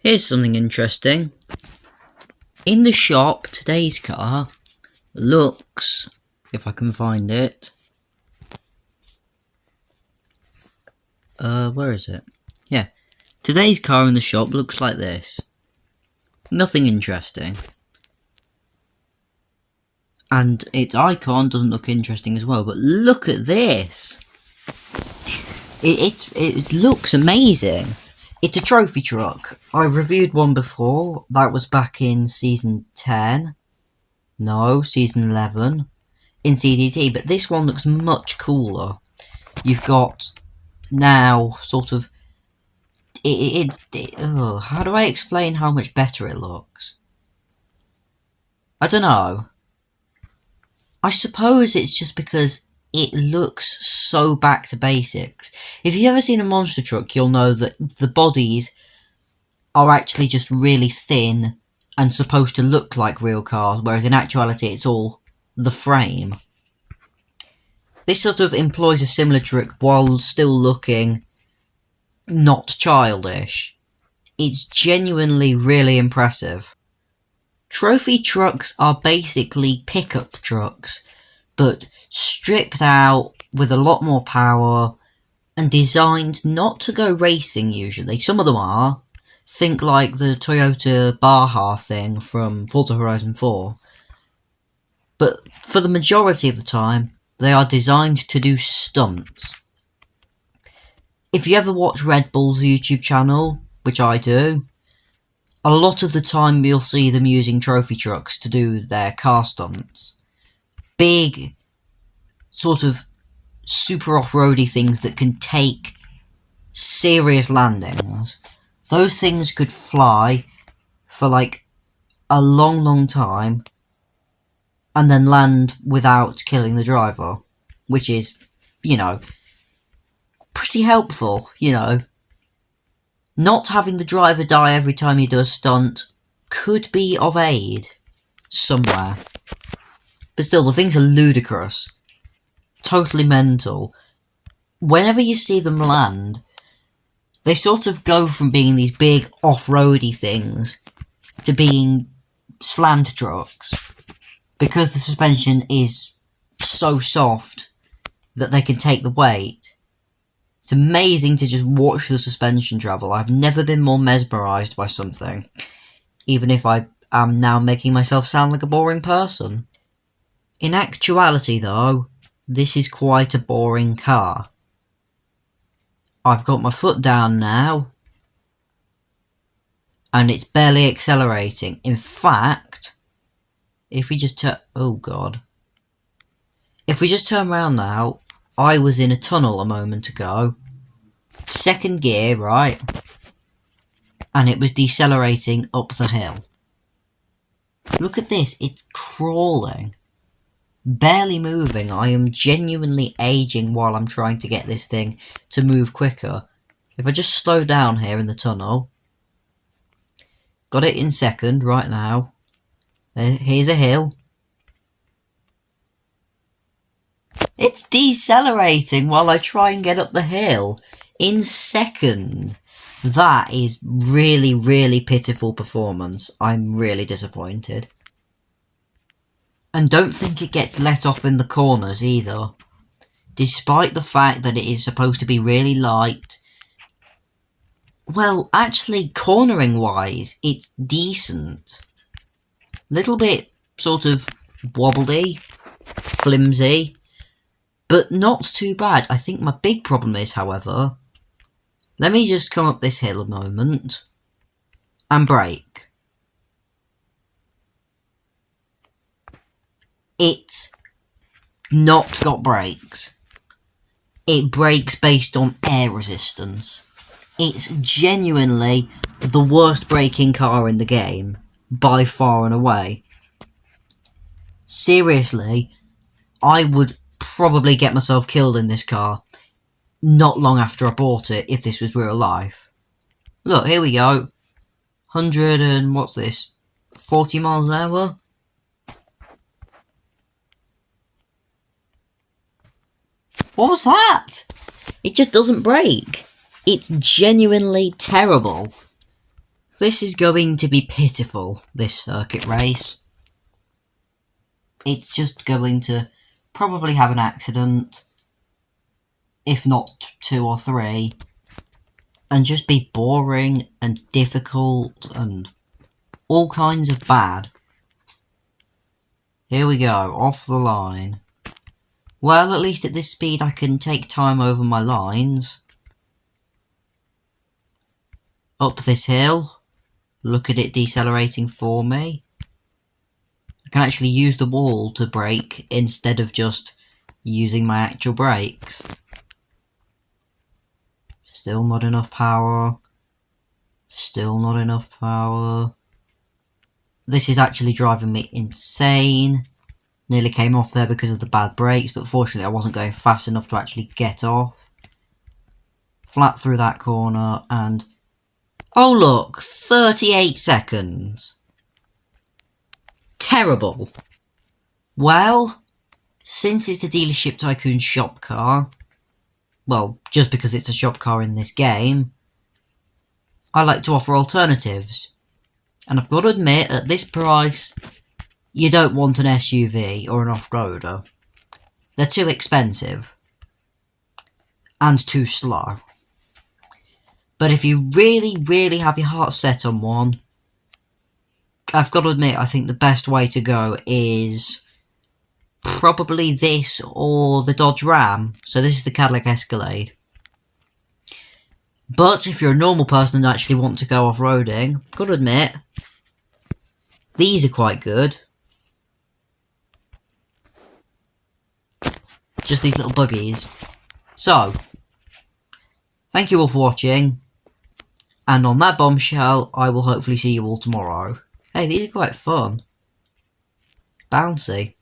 Here's something interesting. In the shop, today's car looks, if I can find it, where is it? Yeah, today's car in the shop looks like this. Nothing interesting. And its icon doesn't look interesting as well, but look at this! It looks amazing. It's a trophy truck. I've reviewed one before. That was back in season 10. No, season 11. In CDT, but this one looks much cooler. You've got now sort of... how do I explain how much better it looks? I don't know. I suppose it's just because it looks so back to basics. If you've ever seen a monster truck, you'll know that the bodies are actually just really thin and supposed to look like real cars, whereas in actuality it's all the frame. This sort of employs a similar trick while still looking not childish. It's genuinely really impressive. Trophy trucks are basically pickup trucks, but stripped out with a lot more power and designed not to go racing usually. Some of them are. Think like the Toyota Baja thing from Forza Horizon 4. But for the majority of the time, they are designed to do stunts. If you ever watch Red Bull's YouTube channel, which I do, a lot of the time you'll see them using trophy trucks to do their car stunts. Big, sort of super off-roady things that can take serious landings. Those things could fly for like a long time and then land without killing the driver, which is, pretty helpful, Not having the driver die every time he does stunt could be of aid somewhere. But still, the things are ludicrous. Totally mental. Whenever you see them land, they sort of go from being these big off-roady things to being slammed trucks. Because the suspension is so soft that they can take the weight. It's amazing to just watch the suspension travel. I've never been more mesmerised by something. Even if I am now making myself sound like a boring person. In actuality though, this is quite a boring car. I've got my foot down now. And it's barely accelerating. In fact, if we just turn... Oh god. If we just turn around now, I was in a tunnel a moment ago. Second gear, right? And it was decelerating up the hill. Look at this, it's crawling. Barely moving. I am genuinely aging while I'm trying to get this thing to move quicker. If I just slow down here in the tunnel. Got it in second right now. Here's a hill. It's decelerating while I try and get up the hill. In second. That is really, really pitiful performance. I'm really disappointed. And don't think it gets let off in the corners either. Despite the fact that it is supposed to be really light. Well, actually, cornering-wise, it's decent. Little bit, sort of, wobbly, flimsy, but not too bad. I think my big problem is, however, let me just come up this hill a moment, and brake. It's not got brakes. It brakes based on air resistance. It's genuinely the worst braking car in the game, by far and away. Seriously, I would probably get myself killed in this car not long after I bought it if this was real life. Look, here we go. 100 and what's this? 40 miles an hour? What was that? It just doesn't brake. It's genuinely terrible. This is going to be pitiful, this circuit race. It's just going to probably have an accident, if not 2 or 3, and just be boring and difficult and all kinds of bad. Here we go, off the line. Well, at least at this speed I can take time over my lines. Up this hill. Look at it decelerating for me. I can actually use the wall to brake instead of just using my actual brakes. Still not enough power. Still not enough power. This is actually driving me insane. Nearly came off there because of the bad brakes, but fortunately I wasn't going fast enough to actually get off. Flat through that corner and... oh look! 38 seconds! Terrible! Well, since it's a dealership Tycoon shop car, well, just because it's a shop car in this game, I like to offer alternatives. And I've got to admit, at this price, you don't want an SUV or an off-roader. They're too expensive. And too slow. But if you really, really have your heart set on one, I've got to admit, I think the best way to go is probably this or the Dodge Ram. So this is the Cadillac Escalade. But if you're a normal person and actually want to go off-roading, I've got to admit, these are quite good. Just these little buggies. So, thank you all for watching. And on that bombshell, I will hopefully see you all tomorrow. Hey, these are quite fun. Bouncy.